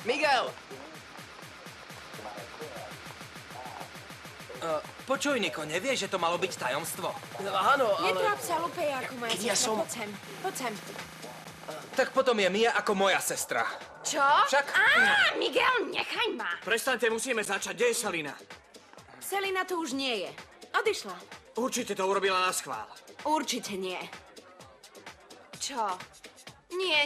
Miguel! Počuj, Niko, nevieš, že to malo byť tajomstvo? Áno, ale... Netráp sa, Lupeja, ako moja Ja sestra. som- Poď sem, poď sem. Tak potom je Mia ako moja sestra. Čo? Však... Miguel, nechaj ma. Prestaňte, musíme začať. Kde je Selina? Selina tu už nie je. Odišla. Určite to urobila na schvál. Určite nie. Čo? Nie,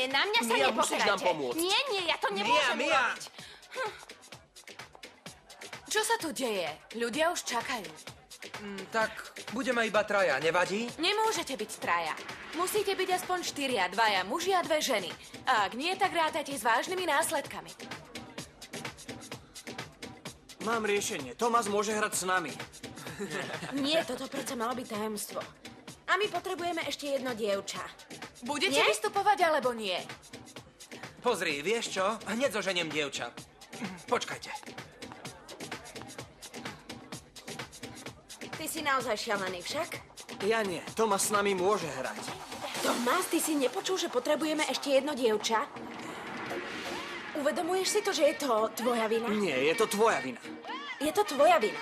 na mňa sa Mia, musíš nepozerajte. nám pomôcť. Nie, ja to nemôžem Mia! urobiť. Čo sa tu deje? Ľudia už čakajú. Tak budeme iba traja, nevadí? Nemôžete byť traja. Musíte byť aspoň 4, 2 muži a 2 ženy. A ak nie, tak rátajte s vážnymi následkami. Mám riešenie. Tomas môže hrať s nami. Nie, toto predsa malo byť tajomstvo. A my potrebujeme ešte jedno dievča. Budete Nie? vystupovať alebo nie? Pozri, vieš čo? Hneď zoženiem dievča. Počkajte. Ty si naozaj šialený však? Ja nie. Tomas s nami môže hrať. Tomás, ty si nepočul, že potrebujeme ešte jedno dievča? Uvedomuješ si to, že je to tvoja vina? Nie, je to tvoja vina. Je to tvoja vina.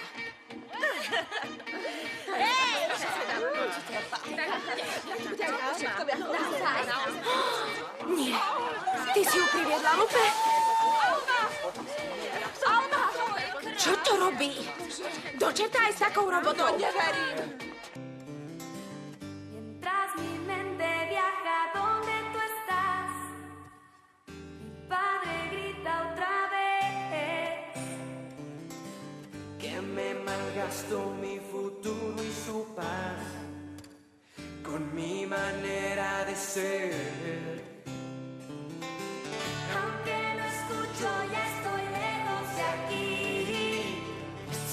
Nie. Ty si ju priviedla, Lupe? Alma! Čo to robí? Do čerta aj s takou robotou? Neverím. Mientras mi mente viaja donde tú estás, mi padre grita otra vez que me malgasto mi futuro y su paz con mi manera de ser. aunque no escucho, ya estoy lejos de aquí.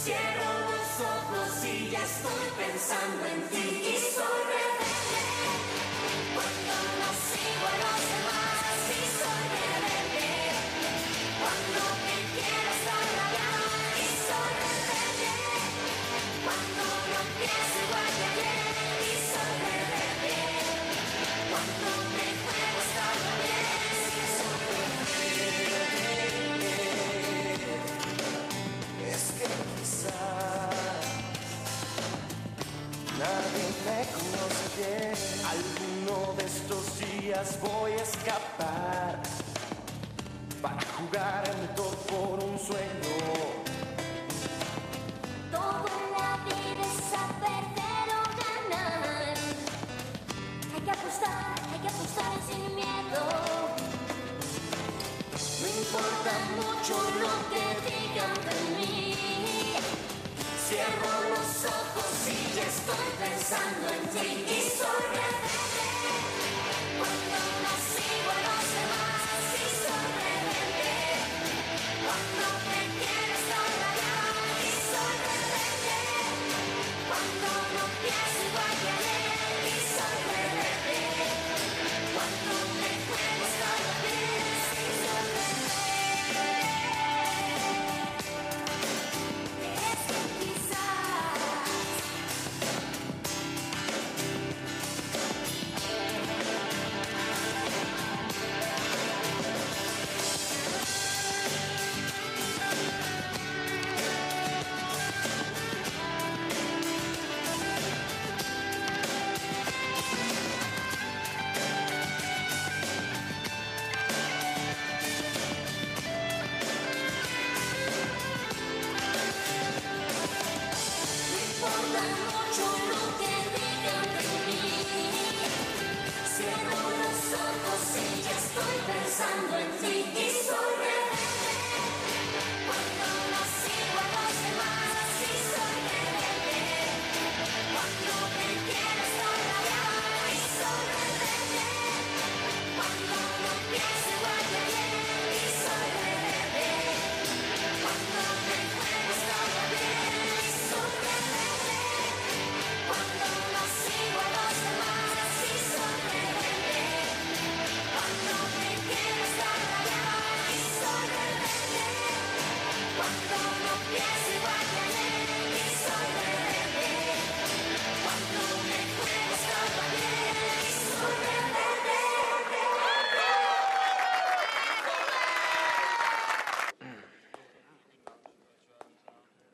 Cierro los ojos y ya estoy pensando en ti. Y soy rebelde cuando no sigo a los demás. Y soy rebelde cuando me quiero estar rabiar. Y soy rebelde cuando no pienso igual que ayer. Y soy rebelde cuando me juego estar bien. Y soy Es que quizás nadie me conoce bien. Alguno de estos días voy a escapar para jugar en todo por un sueño. Todo en la vida es saber perder o ganar. Hay que apostar sin miedo. Me importa mucho lo que digan de mí. Cierro los ojos y ya estoy pensando en ti. Y soy rebelde cuando no sigo a los demás. Y soy rebelde cuando me quiero estar rabiar. Y soy rebelde cuando no pienso igual que ayer. Y soy rebelde cuando me juego estar bien. Y soy rebelde. Es que quizás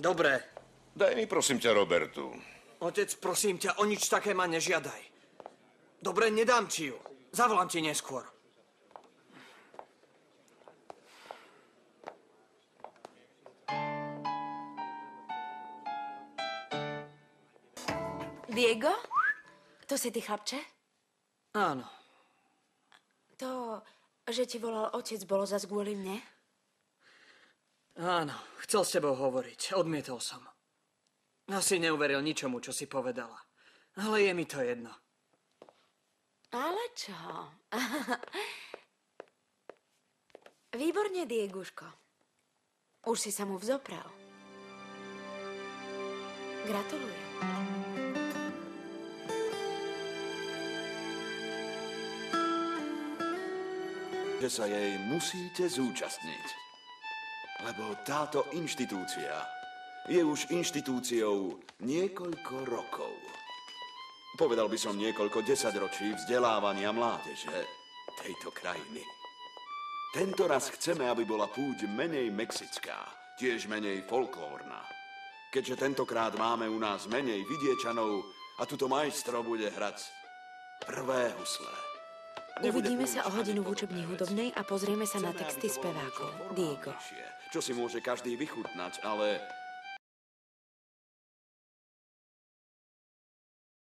Dobre. Daj mi prosím ťa Robertu. Otec, prosím ťa, o nič také ma nežiadaj. Dobre, nedám ti ju. Zavolám ti neskôr. Diego? To si ty, chlapče? Áno. To, že ti volal otec, bolo zas kvôli mne? Áno, chcel s tebou hovoriť. Odmietol som. Asi neuveril ničomu, čo si povedala. Ale je mi to jedno. Ale čo? Výborne, Dieguško. Už si sa mu vzopral. Gratulujem. Že sa jej musíte zúčastniť. Lebo táto inštitúcia je už inštitúciou niekoľko rokov. Povedal by som niekoľko desaťročí vzdelávania mládeže tejto krajiny. Tento raz chceme, aby bola púť menej mexická, tiež menej folklórna. Keďže tentokrát máme u nás menej vidiečanov a tuto majstro bude hrať prvé husle. Uvidíme sa o hodinu v učebni hudobnej a pozrieme sa na texty spevákov. Diego. Čo si môže každý vychutnať, ale